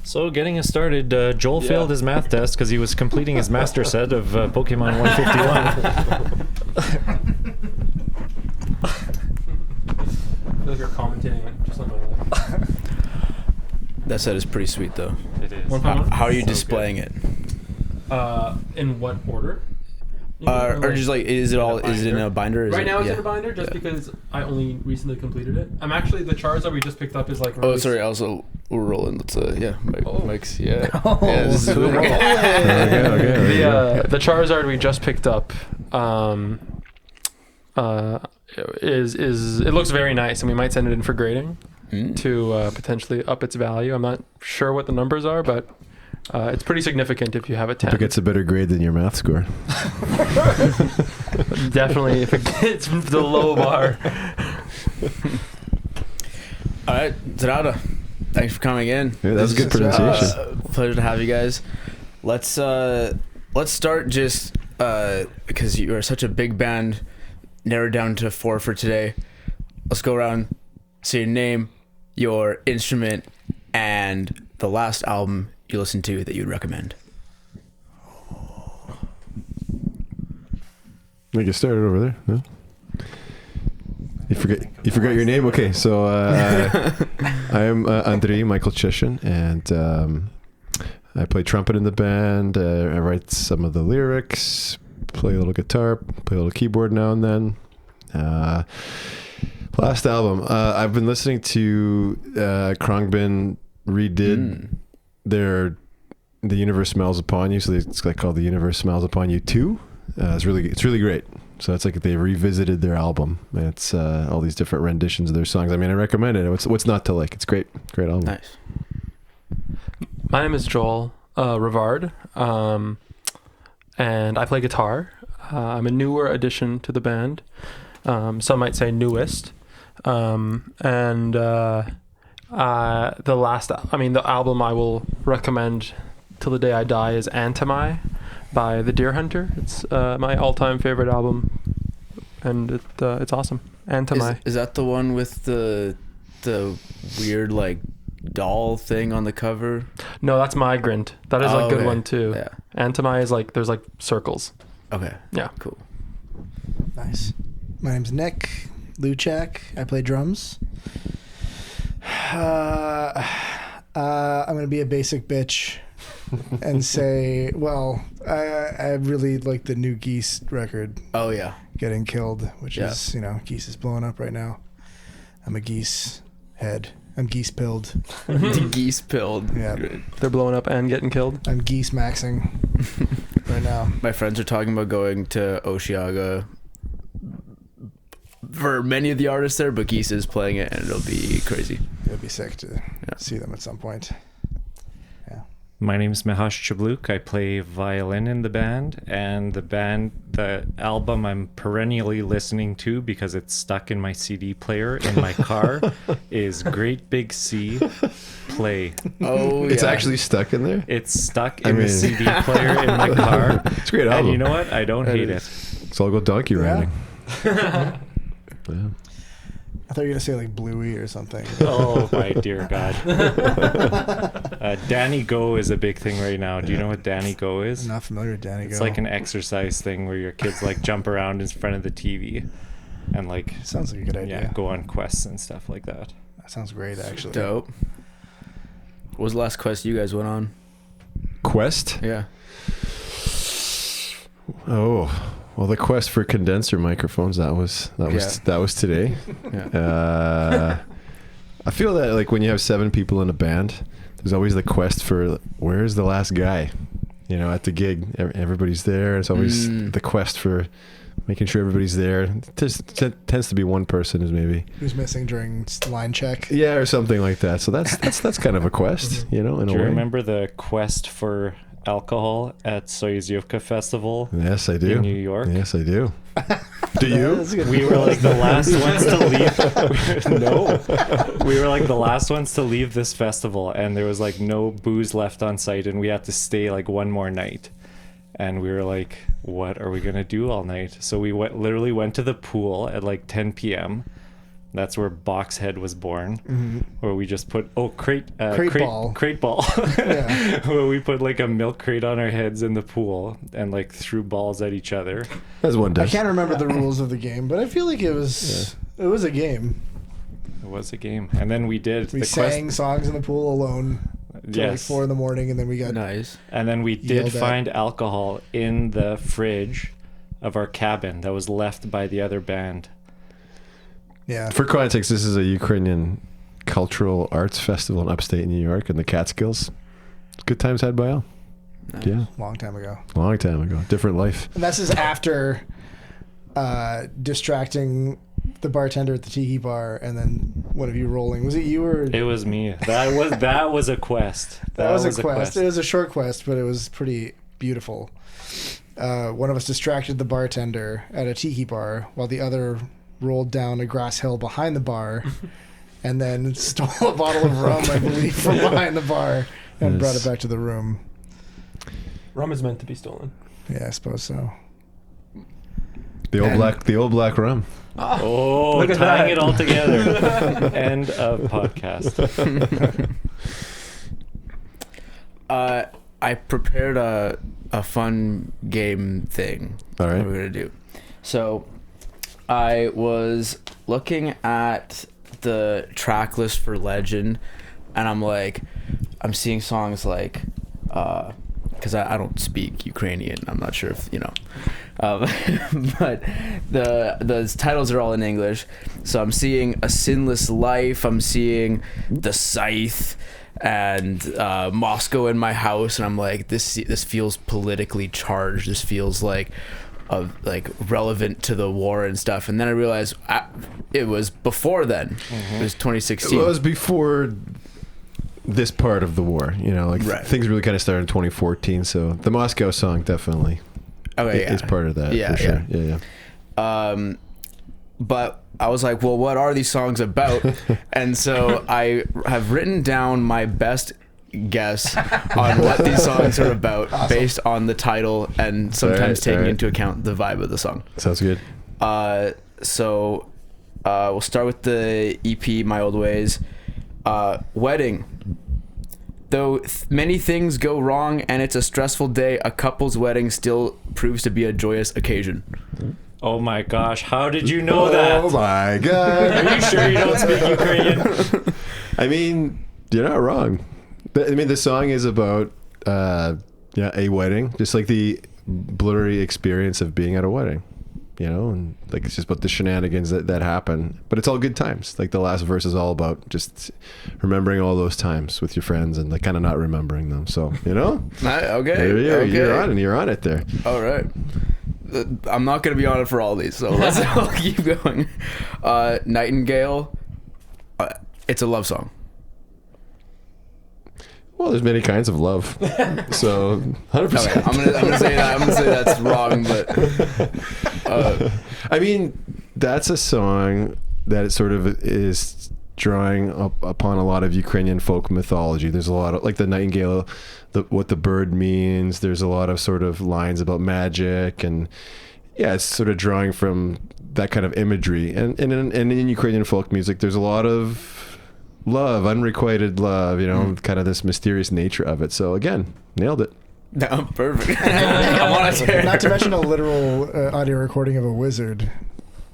So getting us started, Joel failed his math test because he was completing his master set of Pokemon 151. I feel like you're commentating it just on my life. That set is pretty sweet, though. It is. How are you So displaying good. it? In what order? Or just like, is it in a binder? Or is Right it, now it's yeah. in a binder just because I only recently completed it. I'm actually, the Charizard we just picked up is like... Oh, sorry. Also, we're rolling. Let's Mike's. Yeah. Oh, Yeah, this is cool. The Charizard we just picked up is it looks very nice, and we might send it in for grading to potentially up its value. I'm not sure what the numbers are, but it's pretty significant if you have a 10. Hope it gets a better grade than your math score. Definitely, if it gets the low bar. All right, ZRADA. Thanks for coming in. Yeah, that was good pronunciation. Pleasure to have you guys. Let's start just because you are such a big band. Narrowed down to 4 for today. Let's go around. Say your name, your instrument, and the last album you listened to that you'd recommend. We get started over there. No? You forgot your name? Okay, so I am Andriy, Michael Cheshin, and I play trumpet in the band. I write some of the lyrics, play a little guitar, play a little keyboard now and then. Last album, I've been listening to Khruangbin redid The Universe Smiles Upon You, so it's like called The Universe Smiles Upon You 2. It's really great. So it's like they revisited their album. It's all these different renditions of their songs. I mean, I recommend it. What's not to like? It's great album. Nice. My name is Joel Rivard, and I play guitar. I'm a newer addition to the band. Some might say newest. The album I will recommend till the day I die is Antimai by The Deer Hunter. It's my all-time favorite album, and it's awesome. Antimai. Is that the one with the weird like doll thing on the cover? No, that's Migrant. That is a good okay. one too. Yeah. Antimai is like there's like circles. Okay. Yeah. Cool. Nice. My name's Nick Luchak. I play drums. I'm going to be a basic bitch and say, well, I really like the new Geese record. Oh, yeah. Getting Killed, which is, Geese is blowing up right now. I'm a Geese head. I'm Geese pilled. Geese pilled. Yeah. They're blowing up and getting killed. I'm Geese maxing right now. My friends are talking about going to Osheaga for many of the artists there, but Geese is playing it, and it'll be crazy. It'll be sick to see them at some point. Yeah. My name is Mikhas Chabluk. I play violin in the band, and the album I'm perennially listening to because it's stuck in my CD player in my car is Great Big Sea Play. Oh, It's actually stuck in there? It's stuck in the CD player in my car. It's a great album. And you know what? I don't hate it. So I'll go donkey riding. Yeah. I thought you were going to say like Bluey or something. Oh my dear God. Danny Go is a big thing right now. Do you know what Danny Go is? I'm not familiar with Danny Go. It's like an exercise thing where your kids like jump around in front of the TV and like Sounds like a good idea. go on quests and stuff like that. That sounds great, actually. Dope. What was the last quest you guys went on? Quest? Yeah. Oh, well, the quest for condenser microphones, that was today. Yeah. I feel that like when you have 7 people in a band, there's always the quest for where's the last guy, at the gig. Everybody's there. It's always the quest for making sure everybody's there. It tends to be one person who's missing during line check. Yeah, or something like that. So that's kind of a quest, in a way. Do you remember the quest for alcohol at Soyuzivka Festival? Yes, I do. In New York? Yes, I do. Do you? We were like the last ones to leave. No. We were like the last ones to leave this festival, and there was like no booze left on site, and we had to stay like one more night. And we were like, what are we going to do all night? So we literally went to the pool at like 10 p.m., That's where Boxhead was born, Mm-hmm. where we just put crate ball. crate ball, Yeah. where we put like a milk crate on our heads in the pool and like threw balls at each other. As one I does. can't remember the rules of the game, but I feel like it was a game. It was a game, and then we did We the sang songs in the pool alone till like Yes, 4 a.m, and then we got Nice. and then we did Yelled at. find alcohol in the fridge of our cabin that was left by the other band. yeah. For context, this is a Ukrainian cultural arts festival in upstate New York in the Catskills. Good times had by all. Nice. Yeah, Long time ago. long time ago. Different life. And this is after distracting the bartender at the tiki bar, and then one of you rolling. Was it you or? It was me. That was a quest. That was a quest. It was a short quest, but it was pretty beautiful. One of us distracted the bartender at a tiki bar while the other rolled down a grass hill behind the bar and then stole a bottle of rum, I believe, from behind the bar and Yes. brought it back to the room. Rum is meant to be stolen. Yeah, I suppose so. The old black rum. Oh, Look at tying that. it all together. End of podcast. I prepared a fun game thing. All right. That we're gonna do. So, I was looking at the track list for Legend, and I'm seeing songs like, because I don't speak Ukrainian. I'm not sure if you know, but the titles are all in English. So I'm seeing A Sinless Life. I'm seeing The Scythe and Moscow in My House, and I'm like, this feels politically charged. This feels like relevant to the war and stuff. And then I realized it was before then. It was 2016. It was before this part of the war, like Right. things really kind of started in 2014. So the Moscow song definitely Okay, is part of that. Yeah, for sure. Yeah. But I was like, well, what are these songs about? And so I have written down my best guess on what these songs are about based on the title and sometimes taking into account the vibe of the song. Sounds good. So we'll start with the EP, My Old Ways. Wedding. Though many things go wrong and it's a stressful day, a couple's wedding still proves to be a joyous occasion. Oh my gosh, how did you know that? Oh my god. Are you sure you don't speak Ukrainian? I mean, you're not wrong. I mean, the song is about a wedding, just like the blurry experience of being at a wedding, and like it's just about the shenanigans that happen. But it's all good times. Like the last verse is all about just remembering all those times with your friends and like kind of not remembering them. So Okay. there you go. Okay. You're on it there. All right. I'm not going to be on it for all these, so I'll keep going. Nightingale. It's a love song. Well, there's many kinds of love. So 100%. Okay, I'm gonna say that. I'm gonna say that's wrong, but I mean, that's a song that it sort of is drawing upon a lot of Ukrainian folk mythology. There's a lot of like the nightingale, what the bird means. There's a lot of sort of lines about magic, and it's sort of drawing from that kind of imagery. And in Ukrainian folk music, there's a lot of love, unrequited love, kind of this mysterious nature of it. So again, nailed it. no, perfect. I'm on it there. Not to mention a literal audio recording of a wizard.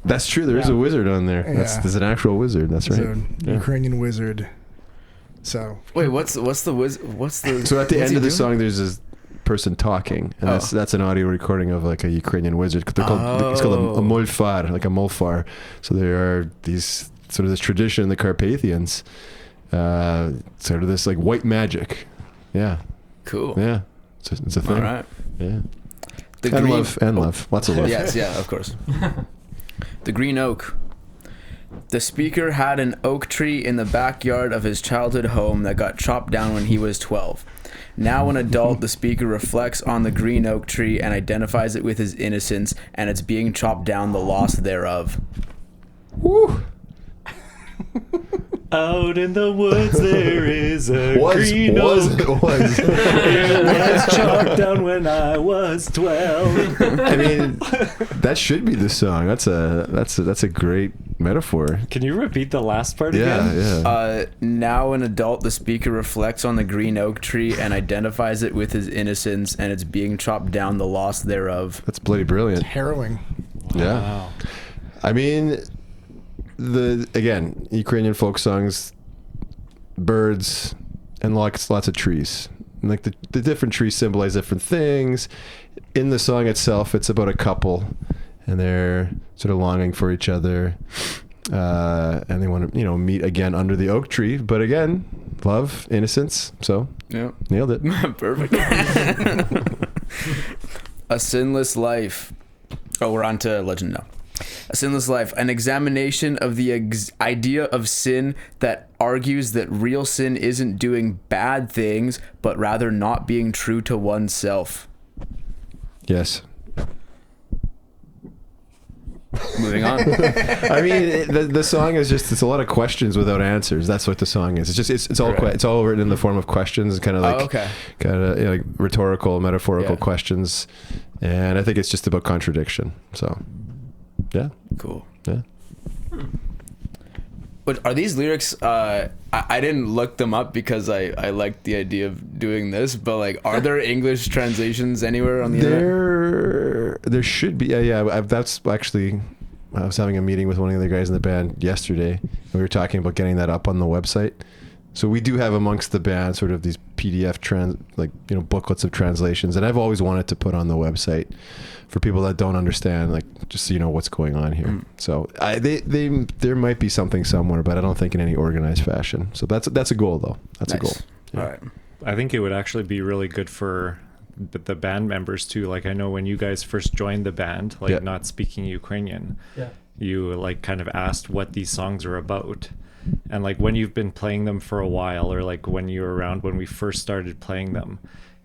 That's true. There is a wizard on there. Yeah. There's an actual wizard. That's It's right. a Ukrainian wizard. So Wait, what's the what's the? So at the what's end he of the doing? song, there's this person talking, and that's an audio recording of like a Ukrainian wizard. It's called a molfar, like a molfar. So there are these sort of this tradition in the Carpathians, sort of this like white magic. Yeah, Cool. yeah, it's a thing. All right. Yeah, The and love, lots of love. Yes, yeah, of course. The Green Oak. The speaker had an oak tree in the backyard of his childhood home that got chopped down when he was 12. Now an adult, the speaker reflects on the green oak tree and identifies it with his innocence and its being chopped down, the loss thereof. Woo. Out in the woods there is a green oak. It was chopped down when I was 12. I mean, that should be the song. That's a great metaphor. Can you repeat the last part Yeah, again? yeah. Now an adult, the speaker reflects on the green oak tree and identifies it with his innocence and its being chopped down, the loss thereof. That's bloody brilliant. Harrowing. Yeah. Wow. I mean, again, Ukrainian folk songs, birds, and lots of trees. And like the different trees symbolize different things. In the song itself, it's about a couple, and they're sort of longing for each other, and they want to, meet again under the oak tree. But again, love, innocence. So, Yep. nailed it. Perfect. A Sinless Life. Oh, we're on to Legend now. A Sinless Life, an examination of the idea of sin that argues that real sin isn't doing bad things, but rather not being true to oneself. Yes. Moving on. I mean, the song is just, it's a lot of questions without answers. That's what the song is. It's all Right. it's all written in the form of questions, kind of like okay. like rhetorical, metaphorical Yeah. questions, and I think it's just about contradiction. So, yeah, Cool. yeah. But are these lyrics, I didn't look them up because I liked the idea of doing this, but like, are there English translations anywhere on the internet? There should be. Yeah. That's actually, I was having a meeting with one of the guys in the band yesterday, and we were talking about getting that up on the website. So we do have amongst the band sort of these PDF booklets of translations, and I've always wanted to put on the website for people that don't understand, like, just so you know what's going on here. So there might be something somewhere, but I don't think in any organized fashion. So that's a goal, though. That's a goal. Yeah. All right. I think it would actually be really good for the band members too. Like, I know when you guys first joined the band, like, Yeah. not speaking Ukrainian, Yeah. you like kind of asked what these songs are about. And like, when you've been playing them for a while, or like when you were around when we first started playing them,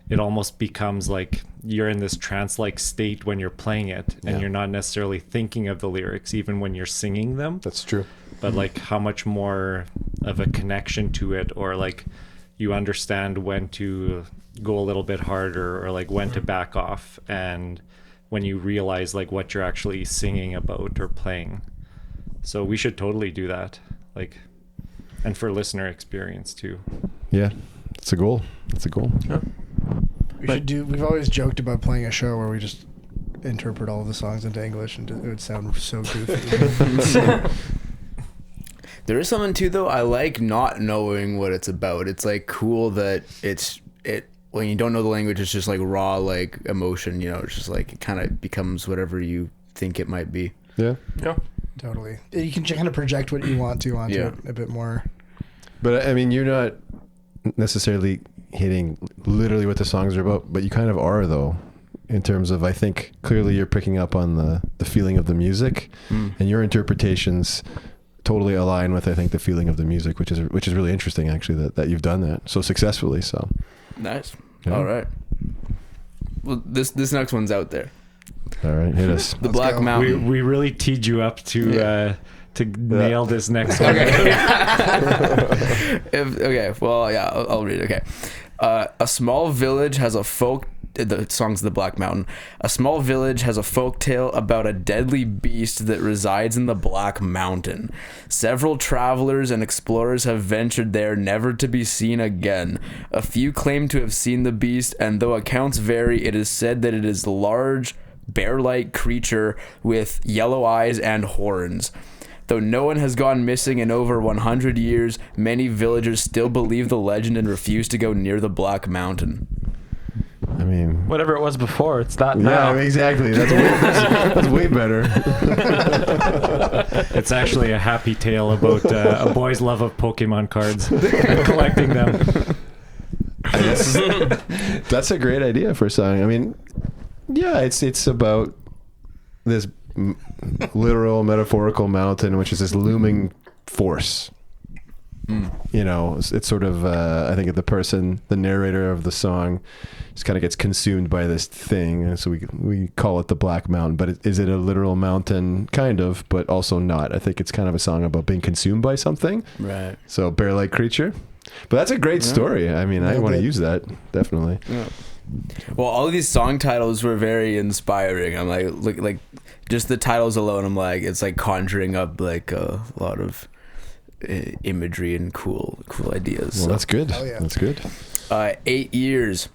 it almost becomes like you're in this trance-like state when you're playing it, and Yeah. you're not necessarily thinking of the lyrics even when you're singing them. That's true. But like, how much more of a connection to it, or like you understand when to go a little bit harder, or like when to back off, and when you realize like what you're actually singing about or playing. So we should totally do that, like, and for listener experience too. Yeah, it's a goal. It's a goal. Yeah. We've always joked about playing a show where we just interpret all of the songs into English, and it would sound so goofy. There is something too, though. I like not knowing what it's about. It's like cool that it when you don't know the language, it's just like raw, like emotion. It's just like it kind of becomes whatever you think it might be. Yeah. Yeah. Totally. You can kind of project what you want to onto it a bit more. But I mean, you're not necessarily hitting literally what the songs are about, but you kind of are, though, in terms of, I think clearly you're picking up on the feeling of the music, and your interpretations totally align with, I think, the feeling of the music, which is really interesting, actually, that you've done that so successfully. So Nice. Yeah. All right. Well, this next one's out there. all right, hit us. The Black go. Mountain. We really teed you up to nail this next one. Okay. I'll read it. Okay. A small village has a folk. The song's The Black Mountain. A small village has a folk tale about a deadly beast that resides in the Black Mountain. Several travelers and explorers have ventured there, never to be seen again. A few claim to have seen the beast, and though accounts vary, it is said that it is a large, bear-like creature with yellow eyes and horns. Though no one has gone missing in over 100 years, many villagers still believe the legend and refuse to go near the Black Mountain. I mean, Whatever it was before, it's that now. yeah, exactly. That's way better. It's actually a happy tale about a boy's love of Pokemon cards and collecting them. I guess that's a great idea for a song. I mean, yeah, it's about this literal, metaphorical mountain, which is this looming force. It's sort of, I think the narrator of the song just kind of gets consumed by this thing. And so we call it the Black Mountain, but is it a literal mountain? Kind of, but also not. I think it's kind of a song about being consumed by something. Right. So bear-like creature. But that's a great story. I mean, I want to use that, definitely. Yeah. Well, all of these song titles were very inspiring. I'm like, look, like just the titles alone. I'm like, it's like conjuring up like a lot of imagery and cool ideas. Well, that's good. Hell yeah. That's good. 8 years.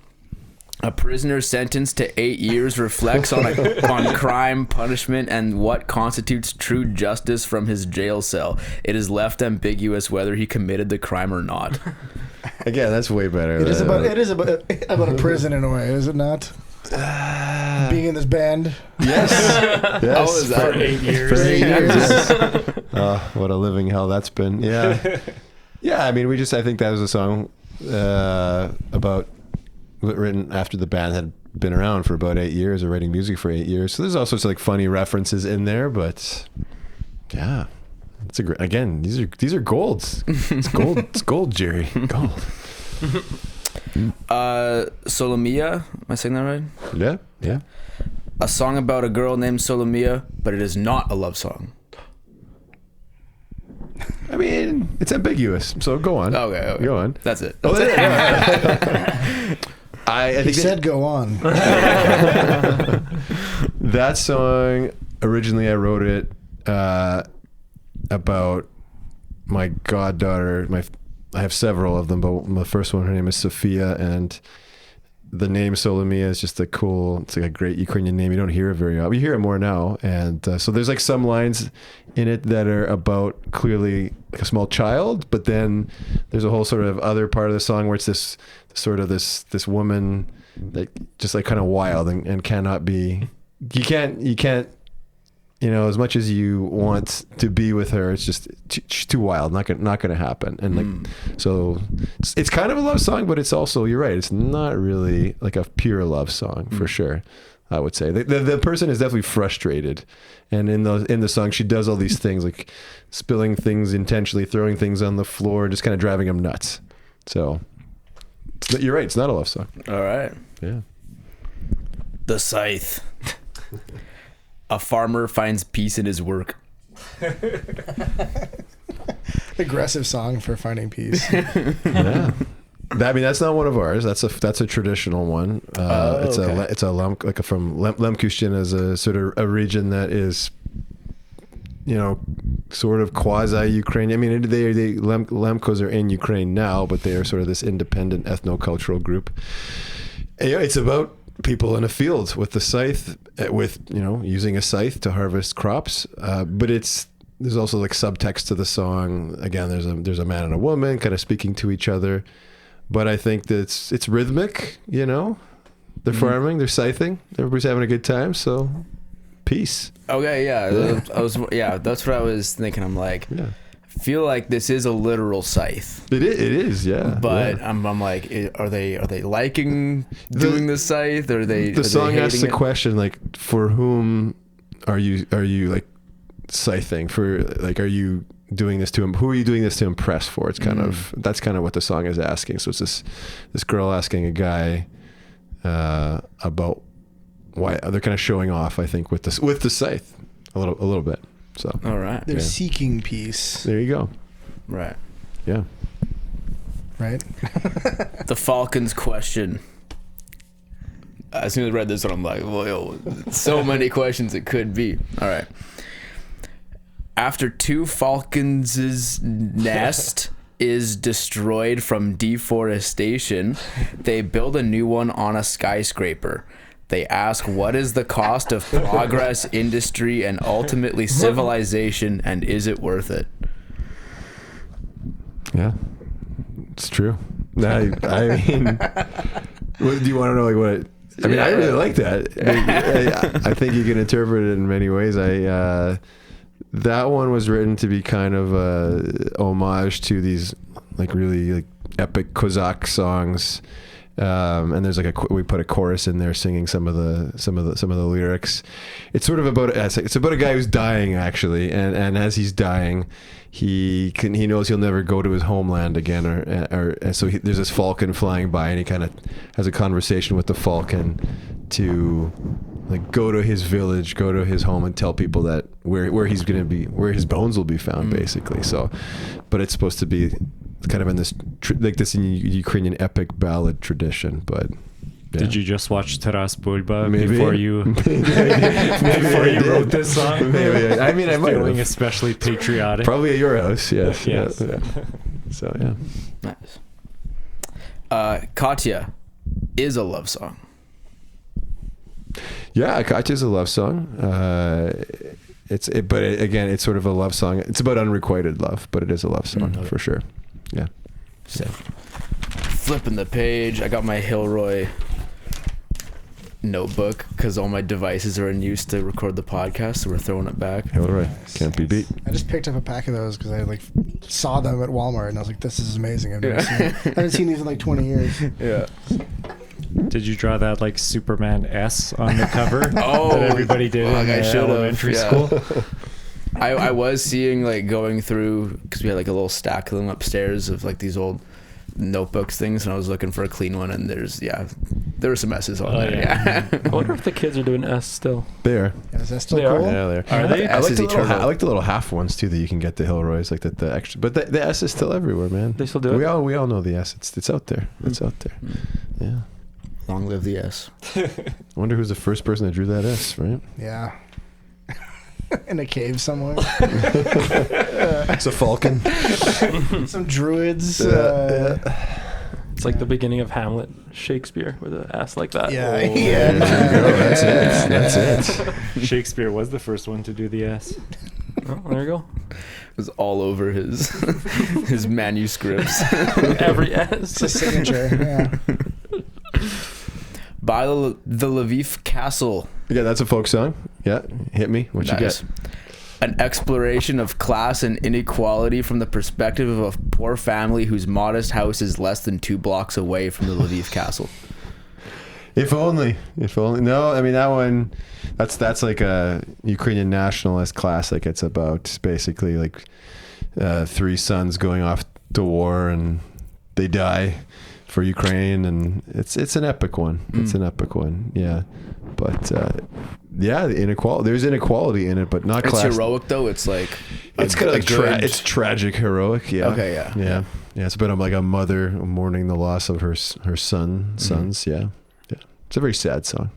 A prisoner sentenced to 8 years reflects on crime, punishment, and what constitutes true justice from his jail cell. It is left ambiguous whether he committed the crime or not. Again, that's way better. It is about a prison in a way, is it not? Being in this band. Yes. Yes. How was that? For 8 years. For 8 years. Oh, what a living hell that's been. Yeah. Yeah, I mean, I think that was a song about written after the band had been around for about 8 years, or writing music for 8 years. So there's all sorts of like funny references in there, but yeah, it's a great. Again, these are golds. It's gold. It's gold, Jerry. Gold. Solomia, am I saying that right? Yeah. Yeah. A song about a girl named Solomia, but it is not a love song. I mean, it's ambiguous. So go on. Okay. Go on. That's it. Oh, I He think said go on. that song, originally I wrote it about my goddaughter. I have several of them, but my first one, her name is Sophia, and the name Solomia is just it's like a great Ukrainian name. You don't hear it very often. You hear it more now. And so there's like some lines in it that are about clearly like a small child, but then there's a whole sort of other part of the song where it's this woman that just like kind of wild and cannot be, you can't, as much as you want to be with her, it's just she's too wild, not gonna happen. And like, so it's kind of a love song, but it's also, you're right, it's not really like a pure love song for sure. I would say the person is definitely frustrated, and in the song she does all these things like spilling things intentionally, throwing things on the floor, and just kind of driving him nuts. So you're right, it's not a love song. All right. Yeah. The Scythe. A farmer finds peace in his work. Aggressive song for finding peace. Yeah. That's not one of ours. That's a traditional one. It's a from Lemkushtin is a sort of a region that is, sort of quasi Ukrainian. I mean, Lemkos are in Ukraine now, but they are sort of this independent ethno-cultural group. And, it's about people in a field with the scythe, using a scythe to harvest crops. But there's also like subtext to the song. Again, there's a man and a woman kind of speaking to each other. But I think that it's rhythmic, They're farming, they're scything, everybody's having a good time, so peace. Okay, yeah. That's what I was thinking. I'm like, Yeah. I feel like this is a literal scythe. It is, yeah. But yeah. I'm like, are they liking doing the scythe? Or the song asks the question like, for whom are you like scything? For like, are you doing this to him? Who are you doing this to impress for? It's kind of, that's kind of what the song is asking. So it's this girl asking a guy about why they're kind of showing off, I think, with the scythe a little bit. So all right, they're seeking peace. There you go. Right. Yeah. Right. The Falcons question. As soon as I read this one, I'm like, well, so many questions it could be. All right. After two falcons' nest is destroyed from deforestation, they build a new one on a skyscraper. They ask, what is the cost of progress, industry, and ultimately civilization, and is it worth it? Yeah, it's true. I mean, what, do you want to know? Like what? I mean, I really like that. I think you can interpret it in many ways. That one was written to be kind of a homage to these like really like epic Cossack songs, and there's like we put a chorus in there singing some of the lyrics. It's sort of about it's about a guy who's dying actually, and as he's dying, he knows he'll never go to his homeland again, and so there's this falcon flying by, and he kind of has a conversation with the falcon to like go to his village, go to his home, and tell people that where he's gonna be, where his bones will be found, basically. So, but it's supposed to be kind of in this like this Ukrainian epic ballad tradition. But Did you just watch Taras Bulba Maybe. before you before you wrote this song? Maybe. I mean, I might Feeling have. especially patriotic. Probably at your house, yes. Yes. Yeah. So, yeah. Nice. Katya is a love song. Yeah, Katya's a love song. Again, it's sort of a love song. It's about unrequited love, but it is a love song for sure. Yeah. So, flipping the page, I got my Hilroy notebook because all my devices are in use to record the podcast, so we're throwing it back. All right. Can't be beat. I just picked up a pack of those because I saw them at Walmart and I was like, "This is amazing." I haven't seen these in like 20 years. Yeah. Did you draw that like Superman S on the cover Oh, that everybody did fuck, in I should've, elementary yeah. school? I was seeing like going through because we had like a little stack of them upstairs of like these old notebooks things, and I was looking for a clean one, and there were some S's on there. Yeah. I wonder if the kids are doing S still. There. Is that still They are. cool? Yeah, there. Are they? I like S the is little eternal. I like the little half ones too that you can get the Hilroys, like the extra. But the S is still everywhere, man. They still do it? We all know the S. It's out there. It's out there. Yeah. Long live the S. I wonder who's the first person that drew that S, right? Yeah. In a cave somewhere. It's a falcon. Some druids. It's like the beginning of Hamlet, Shakespeare, with an S like that. Yeah. Oh, Yeah. That's it. Shakespeare was the first one to do the S. Oh, there you go. It was all over his his manuscripts. Every It's a S. signature. Yeah. By the Lviv Castle. Yeah, that's a folk song. Yeah, hit me. What you Nice. get? An exploration of class and inequality from the perspective of a poor family whose modest house is less than 2 blocks away from the Lviv Castle. If only. No, I mean that one. That's like a Ukrainian nationalist classic. It's about basically like 3 sons going off to war and they die for Ukraine, and it's an epic one. It's an epic one. Yeah, but yeah, the inequality. There's inequality in it, but not It's class. heroic though. It's like It's kind of it's tragic heroic. Yeah. Okay, yeah. Yeah. It's about like a mother mourning the loss of her sons. Yeah. It's a very sad song.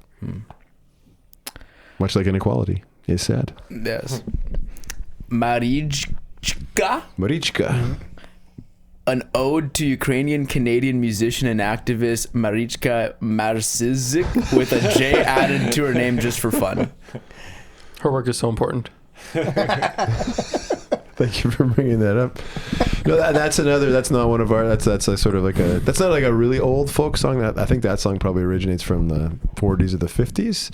Much like inequality is sad. Yes. Marichka, Marichka. an ode to Ukrainian Canadian musician and activist Marichka Marcizik with a J added to her name just for fun. Her work is so important. Thank you for bringing that up. No, that's another. That's not one of our. That's a sort of like a. That's not like a really old folk song. That I think that song probably originates from the 40s or the 50s.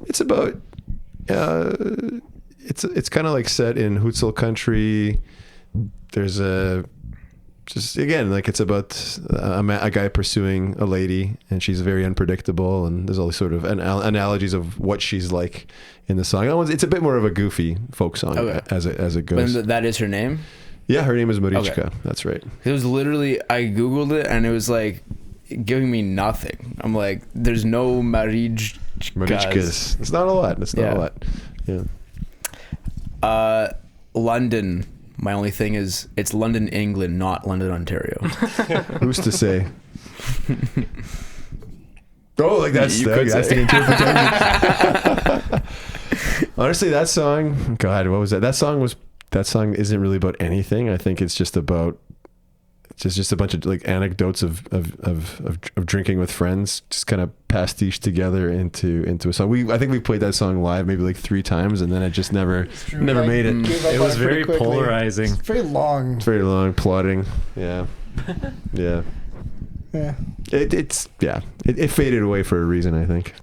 It's about. It's kind of like set in Hutsul country. There's just again like it's about a guy pursuing a lady, and she's very unpredictable, and there's all these sort of analogies of what she's like in the song. It's a bit more of a goofy folk song as it goes. And that is her name? Yeah, her name is Marichka. Okay. That's right. It was literally, I Googled it and it was like giving me nothing. I'm like, there's no Marichkas. Marichkas. It's not a lot. It's not a lot. Yeah. London. My only thing is it's London, England, not London, Ontario. Who's to say? Oh, like that's You could the say. interpretation. Honestly, that song, God, what was that? That song isn't really about anything. I think it's just about just a bunch of like anecdotes of drinking with friends, just kind of pastiche together into a song. I think we played that song live maybe like 3 times, and then it just never made it. It was very polarizing. It's very long. It's very long, plotting. Yeah. Yeah. Yeah. It faded away for a reason, I think.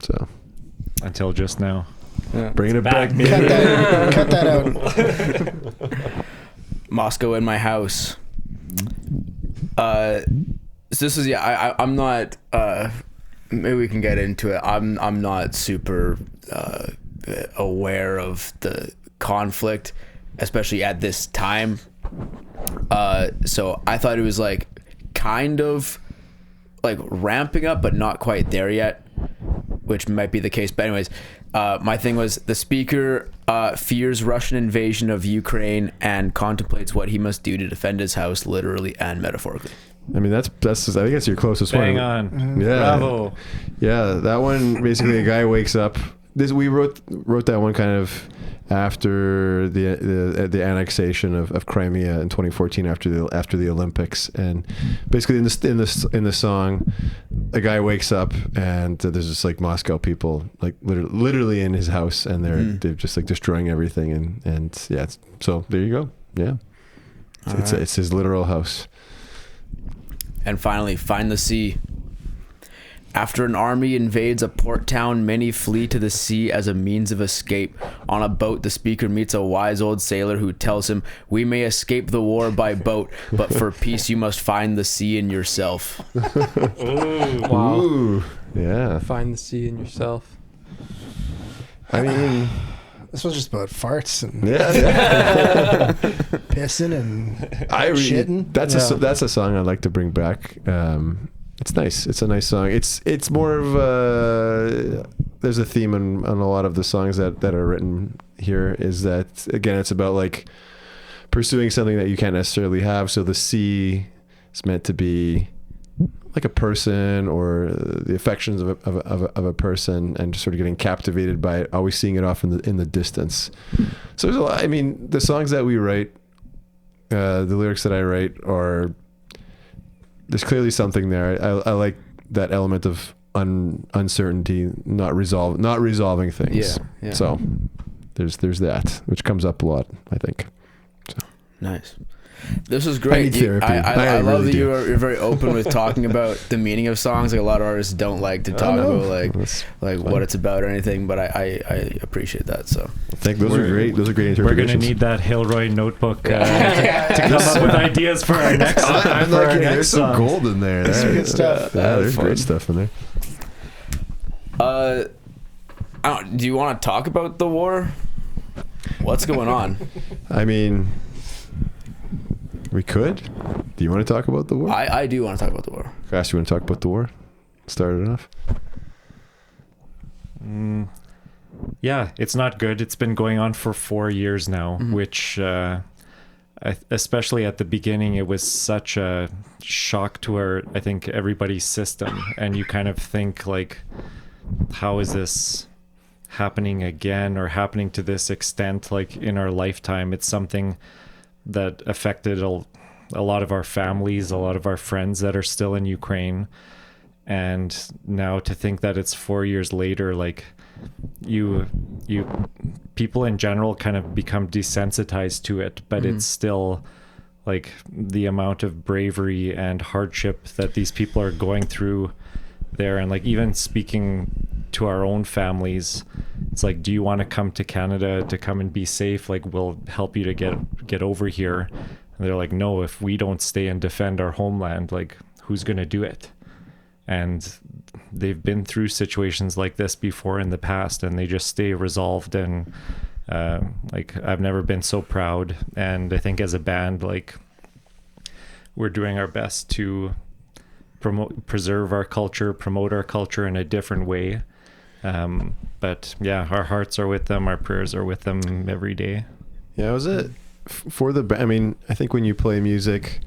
So Until just now. bringing it back. Cut that out. Moscow in my house. So this is I'm not. Maybe we can get into it. I'm not super aware of the conflict, especially at this time. So I thought it was like kind of like ramping up, but not quite there yet, which might be the case. But anyways, my thing was the speaker fears Russian invasion of Ukraine and contemplates what he must do to defend his house, literally and metaphorically. I mean, that's I think that's your closest Bang one. on. Yeah. Bravo. Yeah, that one basically a guy wakes up. We wrote that one kind of after the annexation of Crimea in 2014 after the Olympics, and basically in the song, a guy wakes up and there's just like Moscow people like literally in his house, and they're just like destroying everything, and yeah, so there you go. Yeah, it's his literal house. And finally, find the sea. After an army invades a port town, many flee to the sea as a means of escape. On a boat, the speaker meets a wise old sailor who tells him, "We may escape the war by boat, but for peace you must find the sea in yourself." Ooh. Wow. Ooh, yeah. Find the sea in yourself. I mean, This was just about farts and yeah. pissing and shitting. That's a song I'd like to bring back. It's nice. It's a nice song. It's more of a, there's a theme on a lot of the songs that are written here, is that again it's about like pursuing something that you can't necessarily have. So the sea is meant to be like a person or the affections of a person, and just sort of getting captivated by it, always seeing it off in the distance. So there's a lot. I mean, the songs that we write, the lyrics that I write are, there's clearly something there. I like that element of uncertainty, not resolving things. Yeah. So there's that, which comes up a lot, I think. So. Nice. This was great. I need therapy. I love really that do. you're very open with talking about the meaning of songs. Like a lot of artists don't like to talk about like what it's about or anything, but I appreciate that. So I think those are great. Those are great We're interpretations. gonna need that Hilroy notebook to come up with ideas for our next. I'm for our like, next there's some song. gold in there. There's some good stuff. Yeah, there's Fun. great stuff in there. do you want to talk about the war? What's going on? I mean, we could. Do you want to talk about the war? I do want to talk about the war. Cass, you want to talk about the war? Start it off. Yeah, it's not good. It's been going on for 4 years now, which especially at the beginning, it was such a shock to I think everybody's system. And you kind of think like, how is this happening again, or happening to this extent, like in our lifetime? It's something that affected a lot of our families, a lot of our friends that are still in Ukraine. And now to think that it's 4 years later, like you people in general kind of become desensitized to it, but it's still like the amount of bravery and hardship that these people are going through there. And like, even speaking to our own families, it's like, do you want to come to Canada to come and be safe? Like, we'll help you to get over here. And they're like, no, if we don't stay and defend our homeland, like, who's going to do it? And they've been through situations like this before in the past, and they just stay resolved. And like, I've never been so proud. And I think as a band, like, we're doing our best to preserve our culture, promote our culture in a different way. But yeah, our hearts are with them, our prayers are with them every day. Yeah, was it for the? I mean, I think when you play music,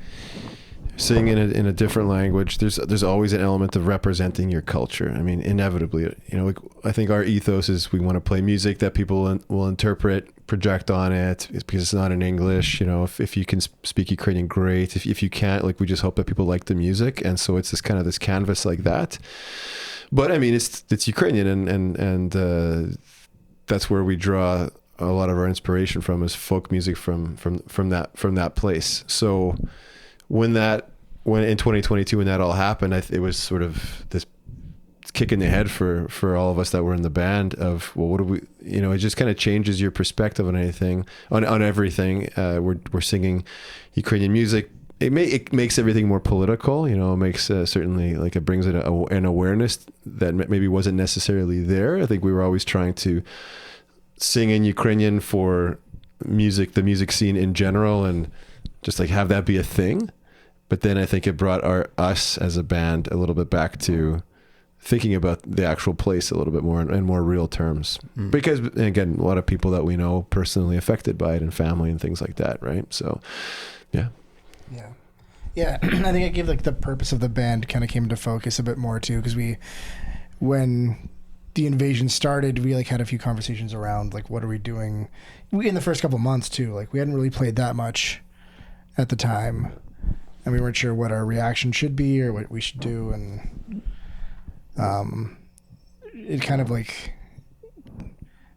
sing in a different language, there's always an element of representing your culture. I mean, inevitably, like, I think our ethos is we want to play music that people will interpret, project on it, because it's not in English. If you can speak Ukrainian, great. If you can't, like, we just hope that people like the music, and so it's this canvas like that. But I mean, it's Ukrainian, and that's where we draw a lot of our inspiration from, is folk music from that place. So when in 2022, when that all happened, it was sort of this kick in the head for all of us that were in the band of, well, what do we, it just kind of changes your perspective on anything, on everything. We're singing Ukrainian music. It makes everything more political, it makes certainly, like, it brings an awareness that maybe wasn't necessarily there. I think we were always trying to sing in Ukrainian for music, the music scene in general, and just like have that be a thing. But then I think it brought us as a band a little bit back to thinking about the actual place a little bit more in more real terms. Because, again, a lot of people that we know personally affected by it, and family and things like that, right? So, yeah. Yeah, I think it gave like the purpose of the band kind of came into focus a bit more too, because when the invasion started, we like had a few conversations around like what are we doing. In the first couple of months too, like we hadn't really played that much at the time, and we weren't sure what our reaction should be or what we should do, and it kind of like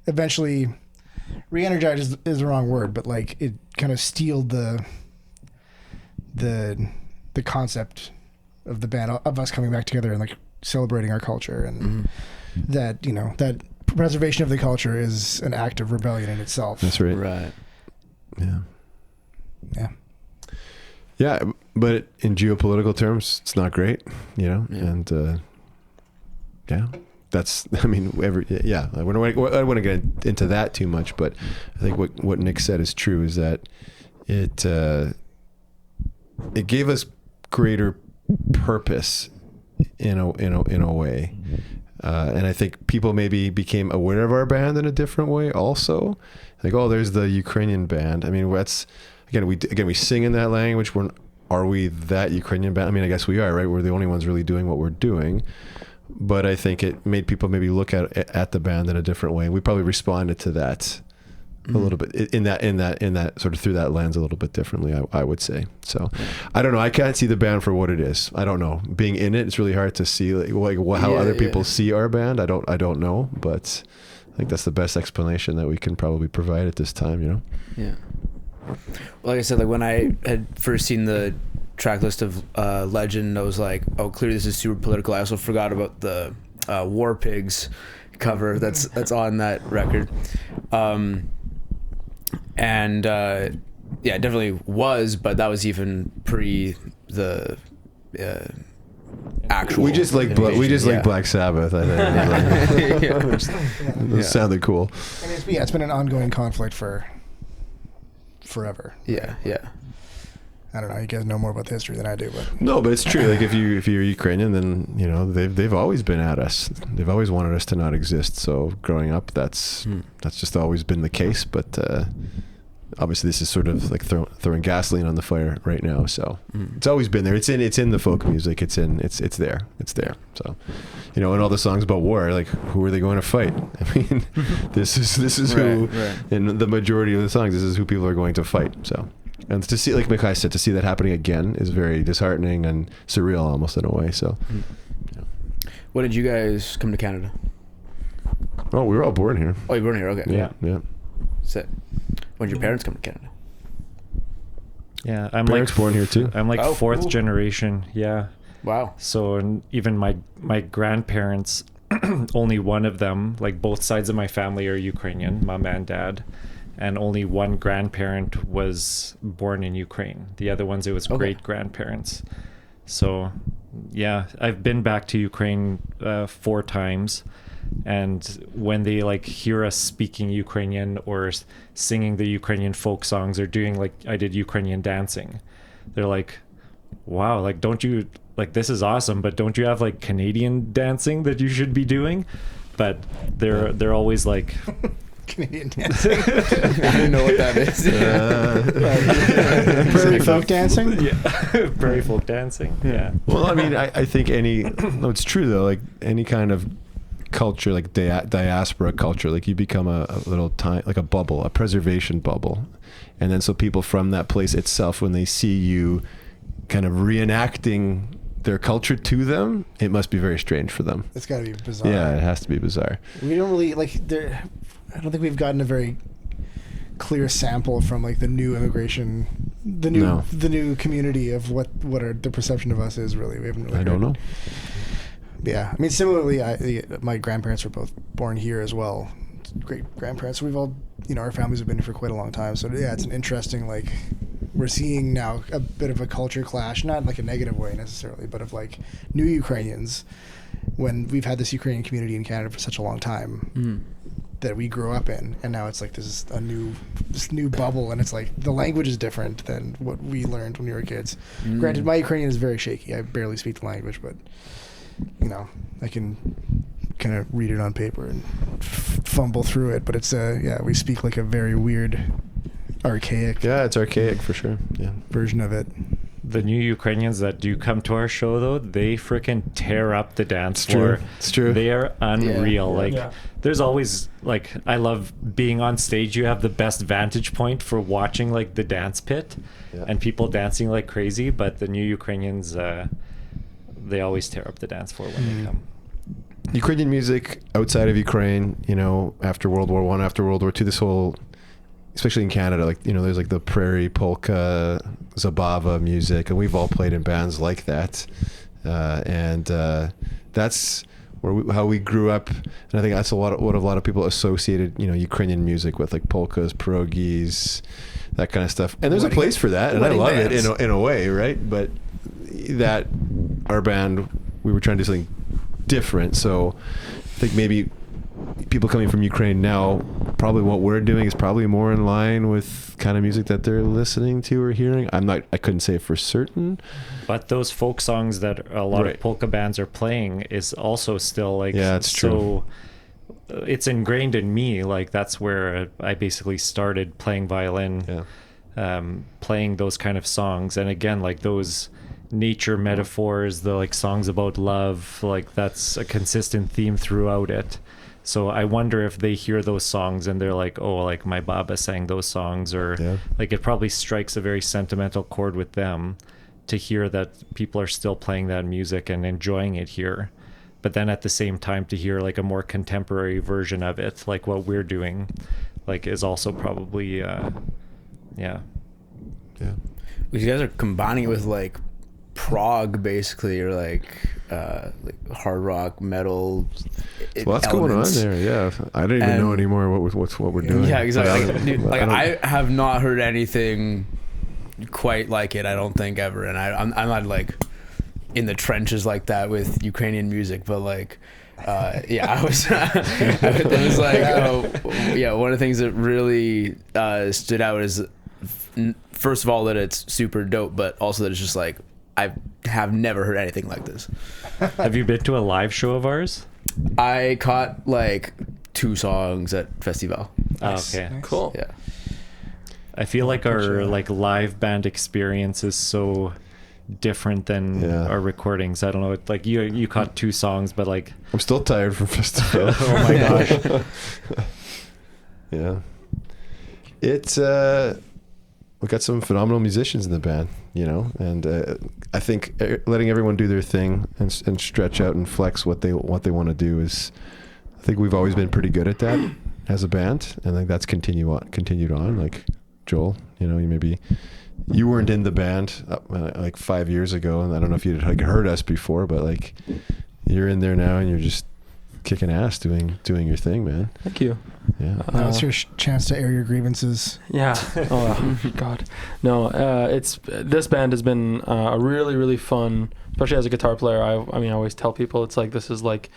eventually re-energized is the wrong word, but like it kind of steeled the concept of the band, of us coming back together and like celebrating our culture, and that, you know, that preservation of the culture is an act of rebellion in itself. That's right. Right. Yeah, but in geopolitical terms, it's not great, you know, and that's, I mean, I want to get into that too much, but I think what Nick said is true, is that it gave us greater purpose in a way, and I think people maybe became aware of our band in a different way also. Like, oh, there's the Ukrainian band. I mean, that's we sing in that language. Are we that Ukrainian band? I mean, I guess we are, right? We're the only ones really doing what we're doing. But I think it made people maybe look at the band in a different way. We probably responded to that a little bit in that sort of through that lens a little bit differently, I would say. So I don't know. I can't see the band for what it is. I don't know. Being in it, it's really hard to see how other people see our band. I don't know, but I think that's the best explanation that we can probably provide at this time, you know? Yeah. Like I said, like when I had first seen the track list of Legend, I was like, oh, clearly this is super political. I also forgot about the War Pigs cover that's on that record. And it definitely was, but that was even pre the actual. We just like Black Sabbath, I think. It sounded cool. And it's been an ongoing conflict for forever. Yeah. I don't know. You guys know more about the history than I do, but no, but it's true. Like if you're Ukrainian, then you know they've always been at us. They've always wanted us to not exist. So growing up, that's just always been the case. But obviously, this is sort of like throwing gasoline on the fire right now. So it's always been there. It's in the folk music. It's there. So you know, and all the songs about war, like who are they going to fight? I mean, this is who. Right. In the majority of the songs, this is who people are going to fight. So. And to see, like Mikhas said, to see that happening again is very disheartening and surreal almost in a way. So, When did you guys come to Canada? Oh, we were all born here. Oh, you were born here? Okay. Yeah. So, when did your parents come to Canada? Yeah, I'm parents like born here too. I'm like fourth generation. Yeah. Wow. So and even my grandparents, only one of them, like both sides of my family are Ukrainian, mom and dad. And only one grandparent was born in Ukraine. The other ones, it was great grandparents. So, yeah, I've been back to Ukraine 4 times. And when they like hear us speaking Ukrainian or singing the Ukrainian folk songs or doing like I did Ukrainian dancing, they're like, wow, like don't you, like this is awesome, but don't you have like Canadian dancing that you should be doing? But they're always like... Canadian dancing. I don't know what that is. Prairie folk dancing? Yeah. Prairie folk dancing. Yeah. Well, I mean, I think it's true though, like any kind of culture, like diaspora culture, like you become a little time, like a bubble, a preservation bubble. And then so people from that place itself, when they see you kind of reenacting their culture to them, it must be very strange for them. It's got to be bizarre. Yeah, it has to be bizarre. We don't really, I don't think we've gotten a very clear sample from like the new immigration, the new community of what the perception of us is really. We haven't really I don't know. Yeah, I mean, similarly, my grandparents were both born here as well. Great grandparents. We've all, our families have been here for quite a long time. So yeah, it's an interesting, like, we're seeing now a bit of a culture clash, not in like a negative way necessarily, but of like new Ukrainians, when we've had this Ukrainian community in Canada for such a long time that we grew up in, and now it's like this new bubble, and it's like the language is different than what we learned when we were kids. Granted, my Ukrainian is very shaky. I barely speak the language, but I can kind of read it on paper and fumble through it. But it's we speak like a very weird, archaic. Yeah, it's archaic for sure. Yeah, version of it. the new Ukrainians that do come to our show, though, they freaking tear up the dance floor. It's true. They are unreal. Yeah. Like, Yeah. there's always, like, I love being on stage. You have the best vantage point for watching, like, the dance pit and people dancing like crazy. But the new Ukrainians, they always tear up the dance floor when they come. Ukrainian music outside of Ukraine, you know, after World War One, after World War Two, this whole, especially in Canada, like, you know, there's like the prairie polka, Zabava music, and we've all played in bands like that, and that's how we grew up. And I think that's what a lot of people associated, you know, Ukrainian music with, like polkas, pierogies, that kind of stuff. And there's a place for that, and I love it in a way, right? But that our band, we were trying to do something different. So I think maybe people coming from Ukraine now, probably what we're doing is probably more in line with kind of music that they're listening to or hearing. I couldn't say for certain. But those folk songs that a lot Right. of polka bands are playing is also still like, Yeah, it's true. It's ingrained in me. Like, that's where I basically started playing violin, playing those kind of songs. And again, like those nature metaphors, the like songs about love, like that's a consistent theme throughout it. So I wonder if they hear those songs and they're like, oh, like my Baba sang those songs, or like it probably strikes a very sentimental chord with them to hear that people are still playing that music and enjoying it here. But then at the same time to hear like a more contemporary version of it, like what we're doing, like is also probably, Because you guys are combining it with like prog basically, or like hard rock, metal. Lots going on there. Yeah, I don't even know anymore what we're doing. Yeah, exactly. I have not heard anything quite like it. I don't think ever, and I'm not like in the trenches like that with Ukrainian music, but like. I was like, one of the things that really stood out is, first of all, that it's super dope, but also that it's just like, I have never heard anything like this. Have you been to a live show of ours? I caught like 2 songs at Festival. Nice. Oh, okay. Nice. Cool. Yeah. I feel like our like live band experience is so different than our recordings. I don't know. It's like you caught 2 songs, but like I'm still tired from Festival. Oh my gosh. Yeah. It's we got some phenomenal musicians in the band, you know, and I think letting everyone do their thing and stretch out and flex what they want to do is, I think we've always been pretty good at that as a band, and I think that's continued on. Like Joel, you know, you weren't in the band like 5 years ago, and I don't know if you'd like heard us before, but like you're in there now and you're just kicking ass doing your thing, man. Thank you. Yeah. Now it's your chance to air your grievances. Yeah. Oh God. No. This band has been a really, really fun, especially as a guitar player. I mean, I always tell people it's like this is like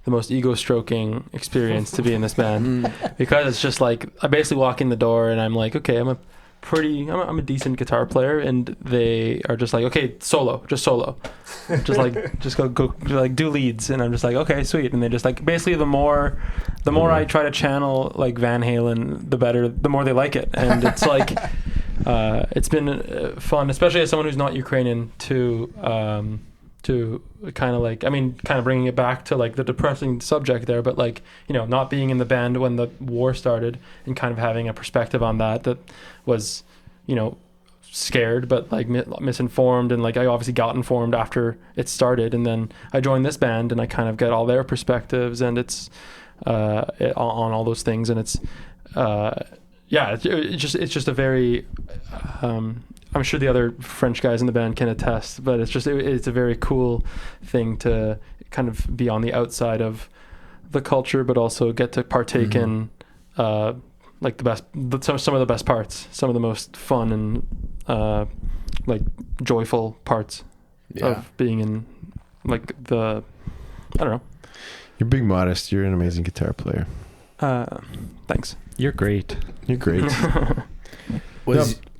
the most ego stroking experience to be in this band, because it's just like I basically walk in the door and I'm like, okay, I'm a decent guitar player, and they are just like, okay, just solo, just go like do leads, and I'm just like, okay, sweet. And they just like, basically the more I try to channel like Van Halen, the better, the more they like it. And it's like it's been fun, especially as someone who's not Ukrainian, to kind of like, I mean, kind of bringing it back to like the depressing subject there, but like, you know, not being in the band when the war started and kind of having a perspective on that was, you know, scared, but like misinformed. And like, I obviously got informed after it started, and then I joined this band and I kind of get all their perspectives, and it's on all those things. And it's, it's just a very, I'm sure the other French guys in the band can attest, but it's a very cool thing to kind of be on the outside of the culture, but also get to partake in like some of the best parts, some of the most fun and like joyful parts of being in like I don't know. You're being modest. You're an amazing guitar player. Thanks. You're great. You're great.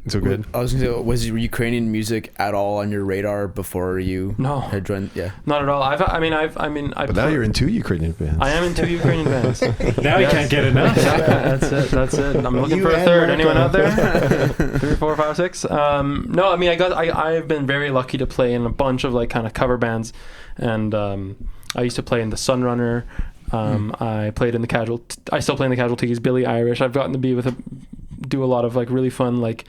So good. I was gonna say, was Ukrainian music at all on your radar before you No. had joined? Yeah. Not at all. But now you're in 2 Ukrainian bands. I am in 2 Ukrainian bands. Now you can't get enough. That's it. I'm looking You for a and third. Marco. Anyone out there? 3, 4, 5, 6. No, I mean, I've been very lucky to play in a bunch of like kind of cover bands, and I used to play in the Sunrunner. I played in the I still play in the Casualties, Billy Irish. I've gotten to be do a lot of like really fun like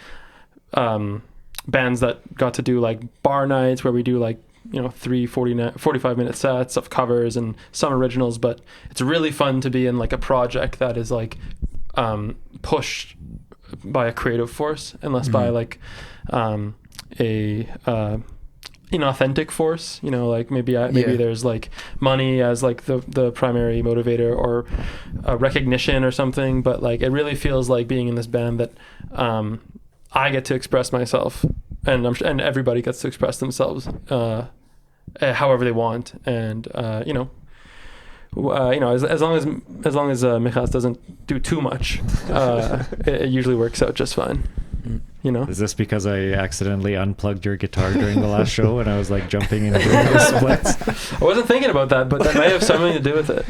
bands that got to do like bar nights where we do like 45-minute sets of covers and some originals. But it's really fun to be in like a project that is like pushed by a creative force and less by like a inauthentic force, like maybe there's like money as like the primary motivator or recognition or something, but like it really feels like being in this band that I get to express myself, and everybody gets to express themselves however they want, and as long as Mikhas doesn't do too much, it usually works out just fine. Is this because I accidentally unplugged your guitar during the last show and I was like jumping and doing the splits? I wasn't thinking about that, but that may have something to do with it.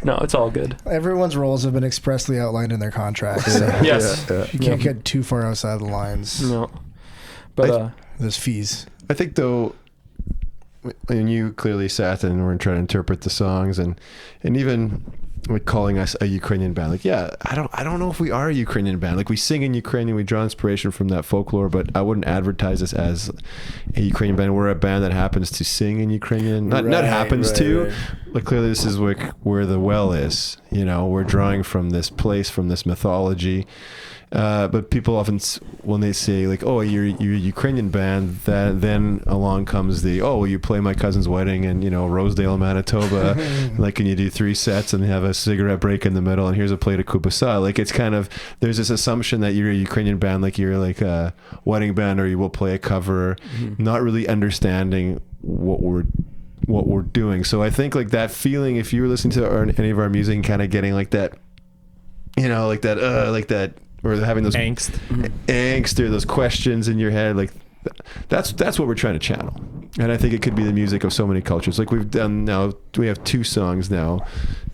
No, it's all good. Everyone's roles have been expressly outlined in their contracts. So Yes. you can't get too far outside the lines. No. But There's fees. I think though, when you clearly sat and were trying to interpret the songs and even like calling us a Ukrainian band, like I don't know if we are a Ukrainian band. Like we sing in Ukrainian, we draw inspiration from that folklore, but I wouldn't advertise us as a Ukrainian band. We're a band that happens to sing in Ukrainian. Not happens to. Right. Like clearly this is where the well is. We're drawing from this place, from this mythology. But people often, when they say like, "Oh, you're a Ukrainian band," then along comes you play my cousin's wedding in Rosedale, Manitoba. Like, can you do 3 sets and have a cigarette break in the middle? And here's a plate of kubasa. Like, it's kind of, there's this assumption that you're a Ukrainian band, like you're like a wedding band, or you will play a cover, not really understanding what we're doing. So I think like that feeling, if you were listening to any of our music and kind of getting like that, like that. Or having those angst or those questions in your head, like that's what we're trying to channel. And I think it could be the music of so many cultures. Like we've done now, we have 2 songs now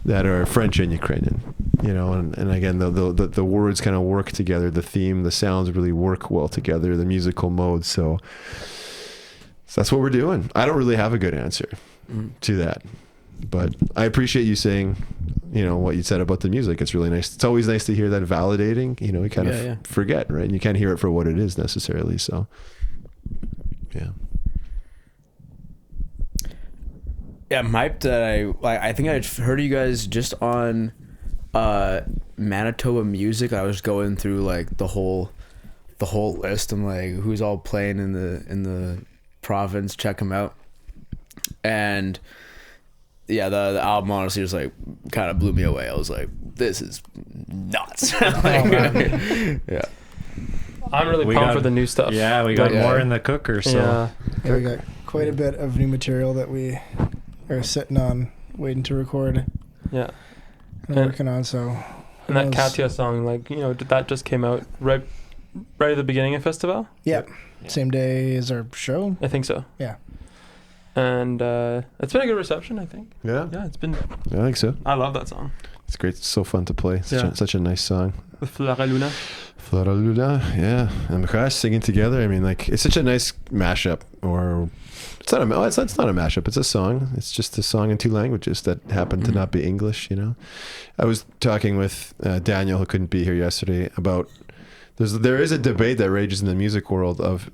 that are French and Ukrainian, and again the words kind of work together, the theme, the sounds really work well together, the musical mode. So that's what we're doing. I don't really have a good answer to that, but I appreciate you saying what you said about the music. It's really nice. It's always nice to hear that validating. You kind of forget, right? And you can't hear it for what it is necessarily. So I'm hyped that I think I heard you guys just on Manitoba music. I was going through like the whole list. I'm like, who's all playing in the province? Check them out. And the album honestly was like kind of blew me away. I was like, this is nuts. Yeah. I'm really pumped for the new stuff. Yeah, we got more in the cooker. So we got quite a bit of new material that we are sitting on, waiting to record. Yeah. And working on. So. And that Katya song, like that just came out right at the beginning of festival. Yeah. Same day as our show. I think so. Yeah. And it's been a good reception, I think. Yeah, it's been. I think so. I love that song. It's great. It's so fun to play. Such a nice song. With Flora Luna. Yeah, and Mikhas singing together. I mean, like, it's such a nice mashup. Or it's not a mashup. It's a song. It's just a song in 2 languages that happen to not be English. I was talking with Daniel, who couldn't be here yesterday, about there is a debate that rages in the music world of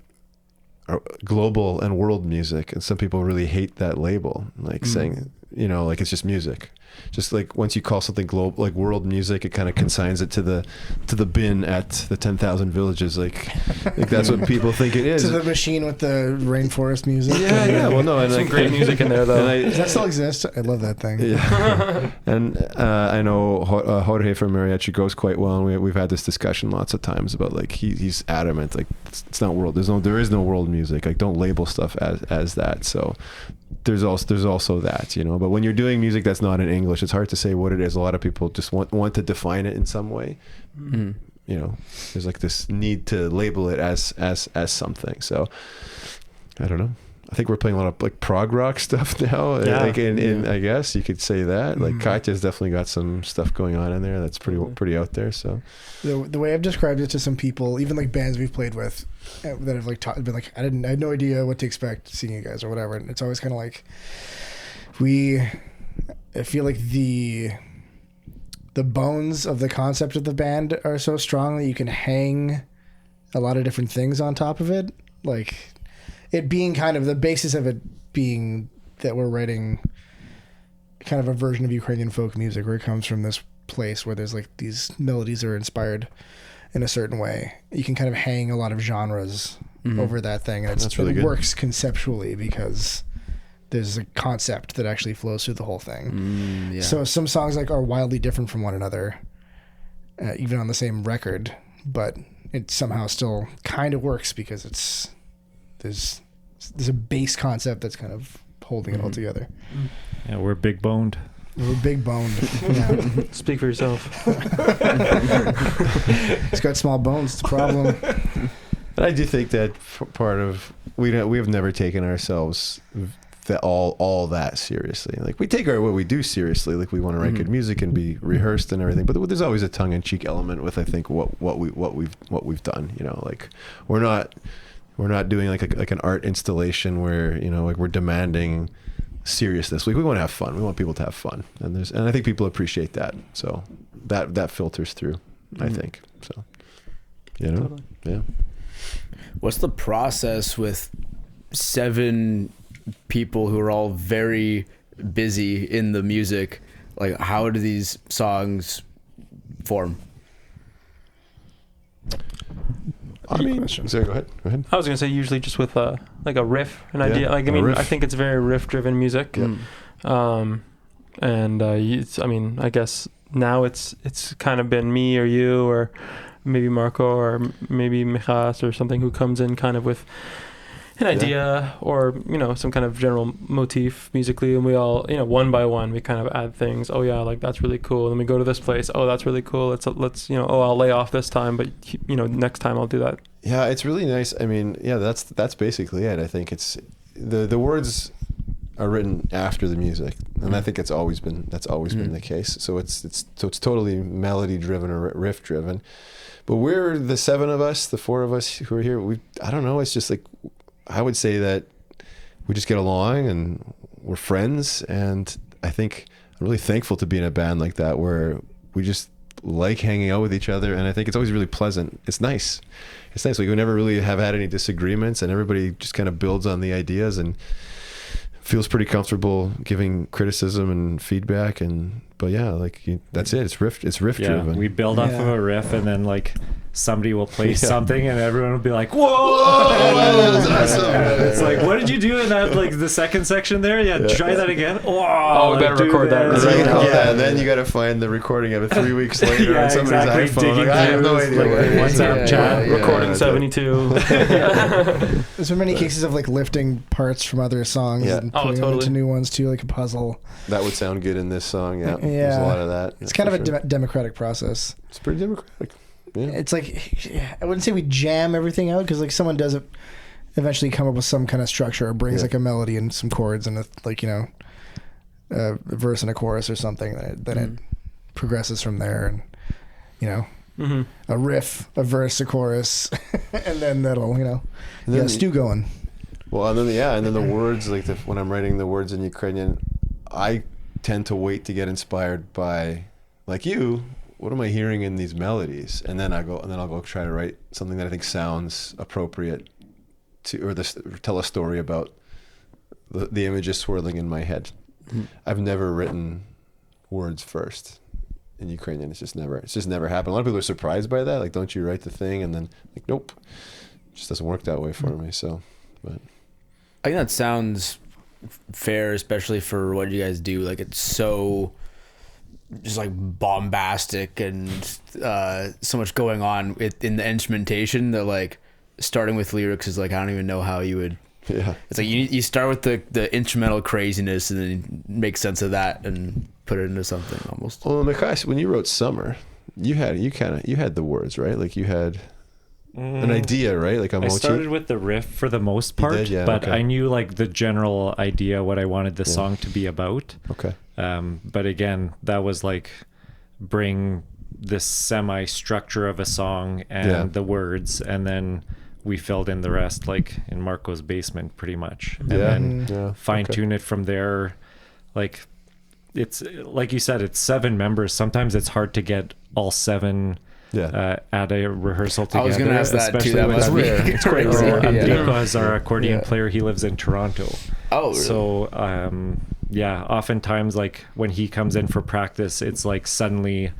global and world music, and some people really hate that label, like saying like it's just music. Just like once you call something global, like world music, it kind of consigns it to the bin at the 10,000 villages. Like that's what people think it is. To the machine with the rainforest music. Yeah. Well, no, and some great music in there though. Does that still exist? I love that thing. Yeah. And I know Jorge from Mariachi goes quite well, and we've had this discussion lots of times about like he's adamant, like it's not world. There is no world music. Like, don't label stuff as that. So there's also that, but when you're doing music that's not in English, it's hard to say what it is. A lot of people just want to define it in some way. there's like this need to label it as something. So I don't know. I think we're playing a lot of like prog rock stuff now. Yeah. Like I guess you could say that. Like Katya's definitely got some stuff going on in there that's pretty out there. So the way I've described it to some people, even like bands we've played with, that have like been like, I had no idea what to expect seeing you guys or whatever. And it's always kind of like I feel like the bones of the concept of the band are so strong that you can hang a lot of different things on top of it. Like it being kind of the basis of it being that we're writing kind of a version of Ukrainian folk music where it comes from this place where there's like these melodies are inspired in a certain way. You can kind of hang a lot of genres over that thing. And That's really good. Works conceptually because there's a concept that actually flows through the whole thing. Yeah. So some songs like are wildly different from one another, even on the same record, but it somehow still kind of works because there's a base concept that's kind of holding it all together. Yeah, we're big boned. We're big boned. Yeah. Speak for yourself. It's got small bones. It's a problem. But I do think that part of we have never taken ourselves that all that seriously. Like we take what we do seriously. Like we want to write good music and be rehearsed and everything. But there's always a tongue-in-cheek element with I think what we've done. Like we're not doing like an art installation where like we're demanding seriousness. Like we want to have fun. We want people to have fun, and I think people appreciate that. So that filters through. I think so. Totally. Yeah. What's the process with 7 people who are all very busy in the music? Like, how do these songs form? I mean, sorry, go ahead. I was gonna say usually just with like a riff, an idea. Like I mean, I think it's very riff-driven music. And I guess now it's kind of been me or you or maybe Marco or maybe Mikhas or something who comes in kind of with an idea or some kind of general motif musically, and we all one by one we kind of add things. Oh yeah, like that's really cool. And then we go to this place. Oh, that's really cool. Let's I'll lay off this time, but next time I'll do that. Yeah, it's really nice. I mean, yeah, that's basically it. I think it's the words are written after the music, and I think it's always been the case. So it's totally melody driven or riff driven. But we're the 7 of us, the 4 of us who are here. I don't know. It's just like I would say that we just get along and we're friends, and I think I'm really thankful to be in a band like that where we just like hanging out with each other, and I think it's always really pleasant. It's nice. Like we never really have had any disagreements, and everybody just kind of builds on the ideas and feels pretty comfortable giving criticism and feedback. But yeah, that's it. It's riff driven. We build off of a riff, and then like somebody will play something, and everyone will be like, "Whoa!" That's awesome. It's like, what did you do in that? Like the second section there? Yeah, try that again. Oh, we better record that. And then you got to find the recording of it 3 weeks later on somebody's iPhone. I have no idea. WhatsApp chat. Recording 72. There's been many cases of like lifting parts from other songs and putting them into new ones too, like a puzzle. That would sound good in this song. Yeah. There's a lot of that. It's kind of a democratic process. It's pretty democratic. Yeah. It's like, I wouldn't say we jam everything out because like someone does it, eventually come up with some kind of structure or brings like a melody and some chords and a verse and a chorus or something. Then it progresses from there, and a riff, a verse, a chorus, and then that'll get a stew going. Well, and then the words, like when I'm writing the words in Ukrainian, I tend to wait to get inspired by, like you, what am I hearing in these melodies? And then I'll go try to write something that I think sounds appropriate to, or tell a story about the images swirling in my head. I've never written words first in Ukrainian. It's just never happened. A lot of people are surprised by that. Like, don't you write the thing? And then like, nope, it just doesn't work that way for me. So, but I think that sounds fair, especially for what you guys do. Like, it's so just like bombastic and so much going on in the instrumentation that like starting with lyrics is like, I don't even know how you would. Yeah, it's like you start with the instrumental craziness and then make sense of that and put it into something almost. Well, Mikhas, when you wrote Summer, you had the words, right? Like you had an idea, right? Like a I motif. started with the riff for the most You part, did? Yeah, but okay. I knew like the general idea, what I wanted the Yeah. song to be about. Okay. But again, that was like bring this semi structure of a song and Yeah. the words, and then we filled in the rest, like in Marco's basement, pretty much, and Yeah. then Yeah. fine tune it from there. Like it's like you said, it's 7 members. Sometimes it's hard to get all 7 Yeah. at a rehearsal together. I was gonna ask that too. especially That when must be it's crazy. crazy. Yeah. Andriy is our accordion Yeah. player. He lives in Toronto. Oh, really? So yeah, oftentimes like when he comes in for practice, it's like suddenly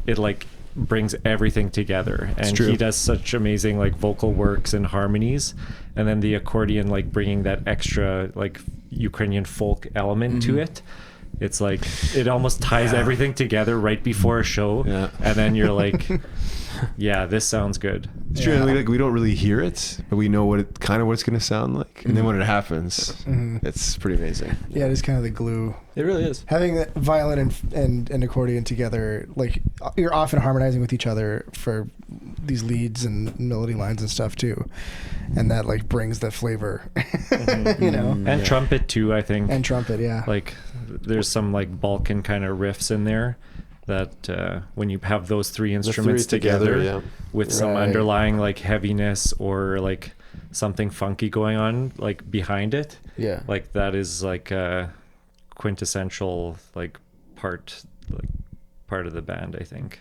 it like brings everything together, and true. he does such amazing like vocal works and harmonies, and then the accordion like bringing that extra like Ukrainian folk element to it. It's like it almost ties everything together right before a show, Yeah. and then you're like, yeah, this sounds good. It's true. And we don't really hear it, but we know what it's going to sound like. And then when it happens, it's pretty amazing. Yeah, it is kind of the glue. It really is. Having the violin and accordion together, like you're often harmonizing with each other for these leads and melody lines and stuff too, and that like brings the flavor, you know. And trumpet too, I think. And trumpet, yeah. Like there's some like Balkan kind of riffs in there that when you have those 3 instruments together, yeah. with some Right. underlying like heaviness or like something funky going on like behind it, Yeah. like that is like a quintessential like part of the band, I think.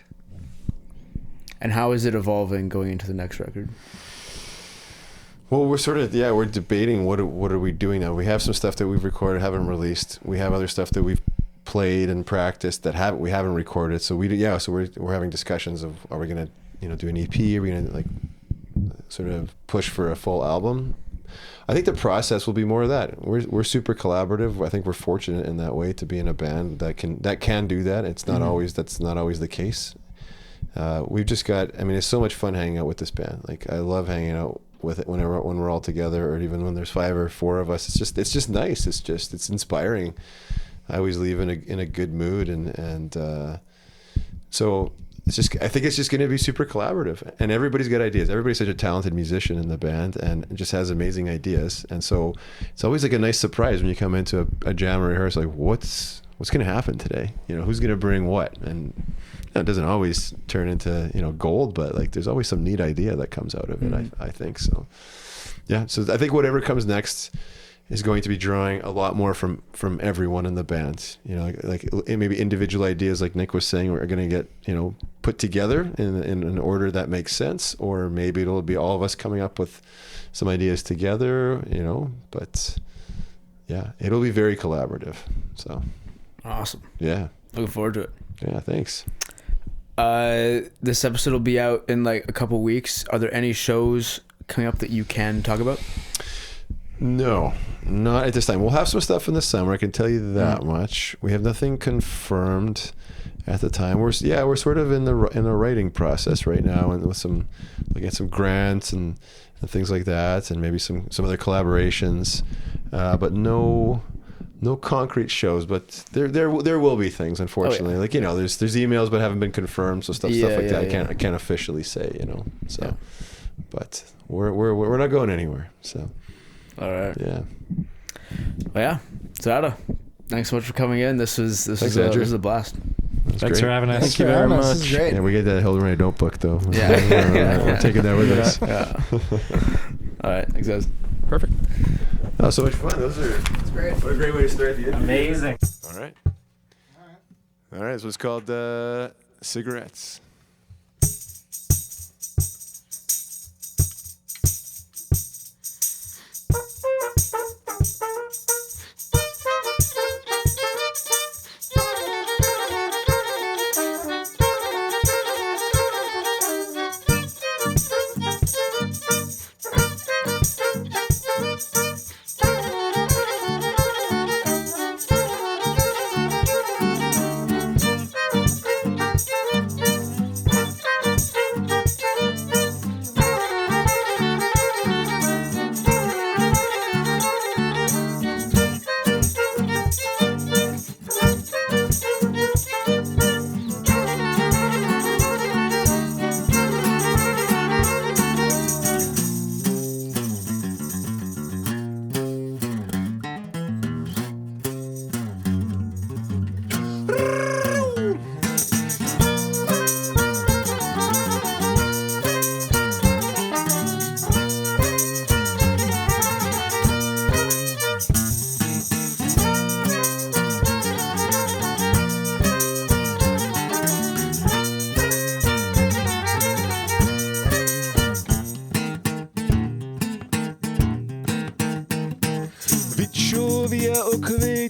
And how is it evolving going into the next record? Well, we're debating what are we doing now. We have some stuff that we've recorded, haven't released. We have other stuff that we've played and practiced that we haven't recorded. So we're having discussions of, are we going to do an EP? Are we going to like sort of push for a full album? I think the process will be more of that. We're super collaborative. I think we're fortunate in that way to be in a band that can do that. That's not always the case. We've just got, it's so much fun hanging out with this band. Like I love hanging out with it when we're all together, or even when there's 5 or 4 of us. It's just nice. It's inspiring. I always leave in a good mood, and so I think it's just going to be super collaborative, and everybody's got ideas. Everybody's such a talented musician in the band, and just has amazing ideas. And so it's always like a nice surprise when you come into a jam or rehearsal, like what's going to happen today? Who's going to bring what? And it doesn't always turn into gold, but like there's always some neat idea that comes out of it. I think so. Yeah. So I think whatever comes next is going to be drawing a lot more from everyone in the band. Like maybe individual ideas, like Nick was saying, are going to get put together in an order that makes sense, or maybe it'll be all of us coming up with some ideas together. But yeah, it'll be very collaborative. So Awesome. yeah, Looking forward to it. yeah, thanks. This episode will be out in like a couple weeks. Are there any shows coming up that you can talk about? No, not at this time. We'll have some stuff in the summer. I can tell you that much. We have nothing confirmed at the time. We're sort of in a writing process right now, and with some grants and things like that, and maybe some other collaborations. But no concrete shows. But there will be things, unfortunately. Oh, yeah. Like there's emails but haven't been confirmed. So stuff like that. I can't officially say. So, but we're not going anywhere. So. All right. Yeah. Well, yeah. ZRADA, thanks so much for coming in. This was a blast. Thanks for having us. Thank you very much. This is great. Yeah, we get that Hildebrand notebook though. Yeah. We're taking that with us. Yeah. All right. Thanks, guys. Perfect. Oh, so much fun. That's great. What a great way to start the interview. Amazing. All right. All right. So it's called Cigarettes.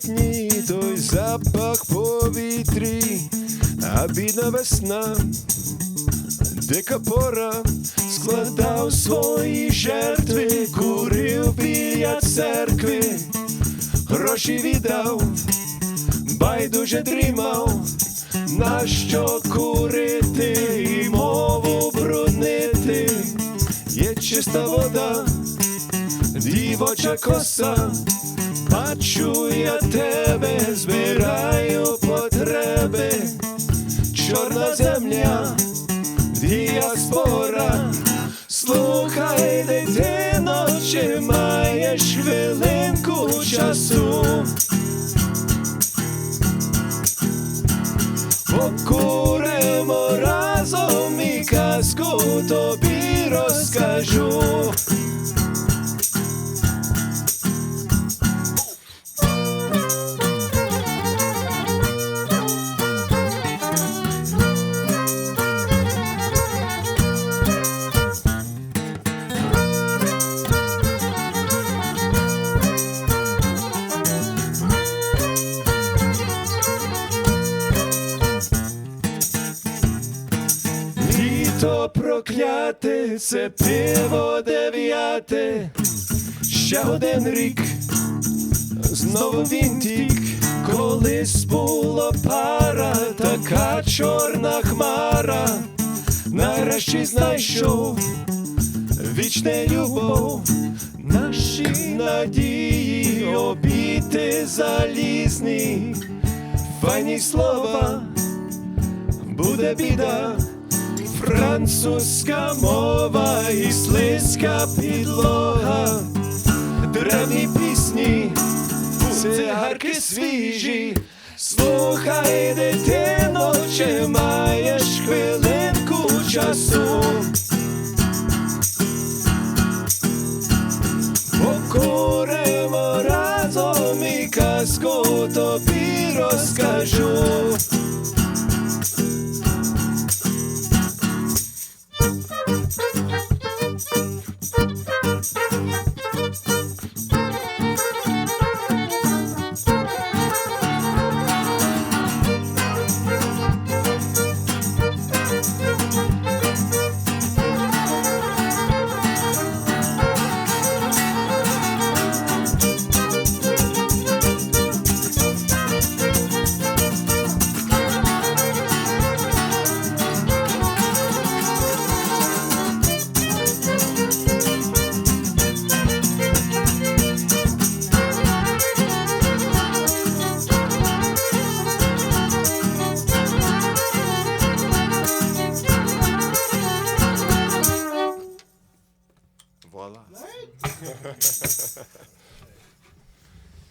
вікні, той запах повітрі, а бідна весна, дика пора, складав свої жертви, курив біля церкви, гроші віддав, байдуже дрімав, нащо курити і мову бруднити, є чиста вода, дівоча коса, бачу я тебе, збираю потреби, чорна земля, діаспора, слухай, дитино, чи маєш хвилинку часу? Покуримо разом і казку тобі розкажу. Літо прокляте, це пиво 9, ще один рік, знову він тік, колись була пара, така чорна хмара, нарешті знайшов вічне любов, наші надії, обіти залізні, файні слова, буде біда, французька мова і слизька підлога, древні пісні, цигарки свіжі, слухай, дитино, чи маєш хвилинку часу? Покуримо разом і казку тобі розкажу. Voila.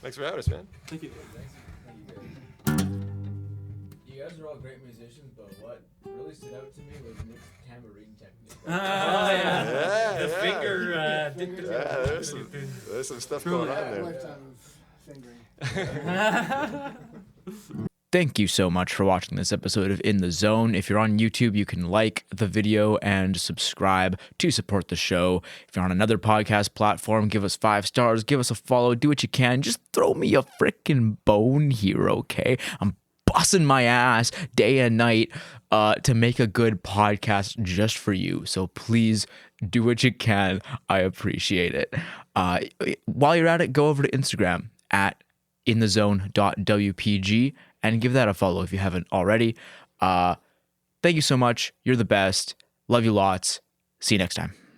Thanks for having us, man. Thank you. You guys are all great musicians, but what really stood out to me was Nick's tambourine technique. Yeah, The yeah. finger. Yeah, there's some stuff going on there. Lifetime of fingering. Thank you so much for watching this episode of In the Zone. If you're on YouTube, you can like the video and subscribe to support the show. If you're on another podcast platform, give us 5 stars, give us a follow, do what you can. Just throw me a freaking bone here, okay? I'm busting my ass day and night to make a good podcast just for you. So please do what you can. I appreciate it. While you're at it, go over to Instagram at inthezone.wpg and give that a follow if you haven't already. Thank you so much. You're the best. Love you lots. See you next time.